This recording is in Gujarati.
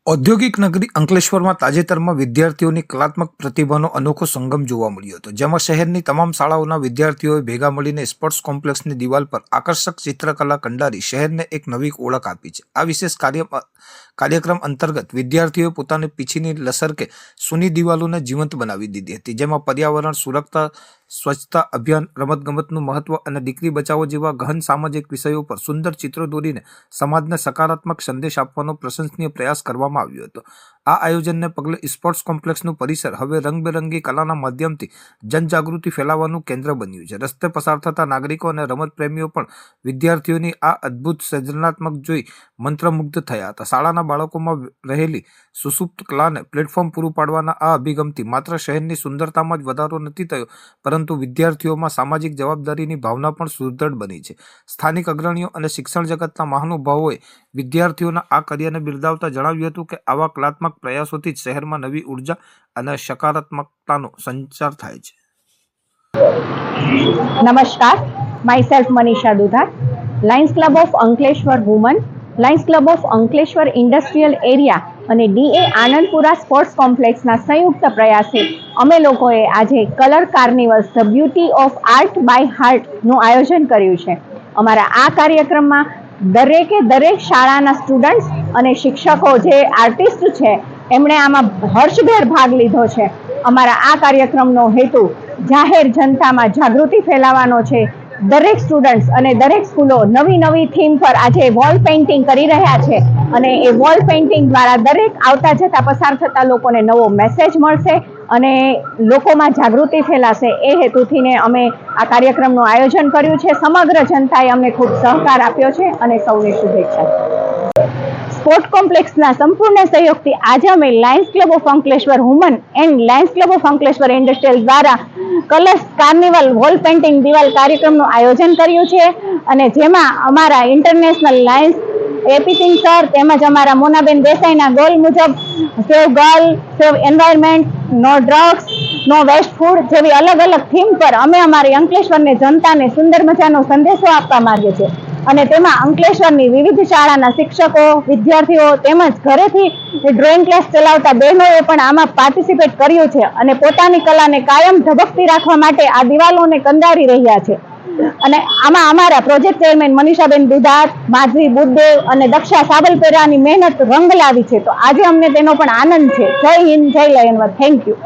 ઔદ્યોગિક નગરી અંકલેશ્વરમાં તાજેતરમાં વિદ્યાર્થીઓની કલાત્મક પ્રતિભાનો અનોખો સંગમ જોવા મળ્યો હતો, જેમાં શહેરની તમામ શાળાઓના વિદ્યાર્થીઓએ ભેગા મળીને સ્પોર્ટ્સ કોમ્પ્લેક્સની દિવાલ પર આકર્ષક ચિત્રકલા કંડારી શહેરને એક નવી ઓળખ આપી છે. આ વિશેષ કાર્યક્રમ અંતર્ગત વિદ્યાર્થીઓએ પોતાની પીછીની લસરકે સૂની દિવાલોને જીવંત બનાવી દીધી હતી, જેમાં પર્યાવરણ સુરક્ષા, સ્વચ્છતા અભિયાન, રમતગમતનું મહત્વ અને દીકરી બચાવો જેવા ગહન સામાજિક વિષયો પર સુંદર ચિત્રો દોરીને સમાજને સકારાત્મક સંદેશ આપવાનો પ્રશંસનીય પ્રયાસ કરવામાં આવ્યો હતો. આ આયોજનને પગલે સ્પોર્ટ્સ કોમ્પ્લેક્સનું પરિસર હવે રંગબેરંગી કલાના માધ્યમથી જનજાગૃતિ ફેલાવવાનું કેન્દ્ર બન્યું છે. રસ્તે પસાર થતા નાગરિકો અને રમત પ્રેમીઓ પણ વિદ્યાર્થીઓની આ અદ્ભુત સર્જનાત્મક જોઈ મંત્રમુગ્ધ થયા હતા. શાળાના બાળકોમાં રહેલી સુસુપ્ત કલાને પ્લેટફોર્મ પૂરું પાડવાના આ અભિગમથી માત્ર શહેરની સુંદરતામાં જ વધારો નથી થયો, પરંતુ વિદ્યાર્થીઓમાં સામાજિક જવાબદારીની ભાવના પણ સુદૃઢ બની છે. સ્થાનિક અગ્રણીઓ અને શિક્ષણ જગતના મહાનુભાવોએ વિદ્યાર્થીઓના આ કાર્યને બિરદાવતા જણાવ્યું હતું કે આવા કલાત્મક પ્રયાસોથી જ શહેરમાં નવી ઉર્જા અને સકારાત્મકતાનો સંચાર થાય છે. નમસ્કાર, myself Manisha Dudhar, Lions Club of Ankleshwar Women, Lions Club of Ankleshwar Industrial Area અને DA આનંદપુરા સ્પોર્ટ્સ કોમ્પ્લેક્સના સંયુક્ત પ્રયાસે અમે લોકોએ આજે colour carnivals the beauty of art by હાર્ટનું આયોજન કર્યું છે. અમારા આ કાર્યક્રમમાં દરેક શાળાના સ્ટુડન્ટ્સ અને શિક્ષકો જે આર્ટિસ્ટ છે એમણે આમાં હર્ષભેર ભાગ લીધો છે. અમારા આ કાર્યક્રમનો હેતુ જાહેર જનતામાં જાગૃતિ ફેલાવવાનો છે. દરેક સ્ટુડન્ટ્સ અને દરેક સ્કૂલો નવી થીમ પર આજે વોલ પેઇન્ટિંગ કરી રહ્યા છે અને એ વોલ પેઇન્ટિંગ દ્વારા દરેક આવતા જતા પસાર થતા લોકોને નવો મેસેજ મળશે અને લોકોમાં જાગૃતિ ફેલાશે. એ હેતુથી અમે આ કાર્યક્રમનું આયોજન કર્યું છે. સમગ્ર જનતાએ અમને ખૂબ સહકાર આપ્યો છે અને સૌને શુભેચ્છા. સ્પોર્ટ કોમ્પ્લેક્સના સંપૂર્ણ સહયોગથી આજે અમે lions club of Ankleshwar woman and lions club of Ankleshwar industrial દ્વારા કલર્સ કાર્નિવલ વોલ પેઇન્ટિંગ દિવાલ કાર્યક્રમનું આયોજન કર્યું છે અને જેમાં અમારા international lions AP Singh sir તેમજ અમારા મોનાબેન દેસાઈના ગોલ મુજબ save girl, save environment, no drugs, no waste food જેવી અલગ થીમ પર અમે અમારી અંકલેશ્વરની જનતાને સુંદર મજાનો સંદેશો આપવા માંગીએ છીએ અને તેમાં અંકલેશ્વરની વિવિધ શાળાના શિક્ષકો, વિદ્યાર્થીઓ તેમજ ઘરેથી ડ્રોઈંગ ક્લાસ ચલાવતા બહેનોએ પણ આમાં પાર્ટિસિપેટ કર્યું છે અને પોતાની કલાને કાયમ ધબકતી રાખવા માટે આ દિવાલોને કંડારી રહ્યા છે. અને આમાં અમારા પ્રોજેક્ટ ચેરમેન મનીષાબેન દુધાર, માધવી બુદ્ધદેવ અને દક્ષા સાબલપેરાની મહેનત રંગ લાવી છે. તો આજે અમને તેનો પણ આનંદ છે. જય હિન્દ, જય લાયન્સ. Thank you.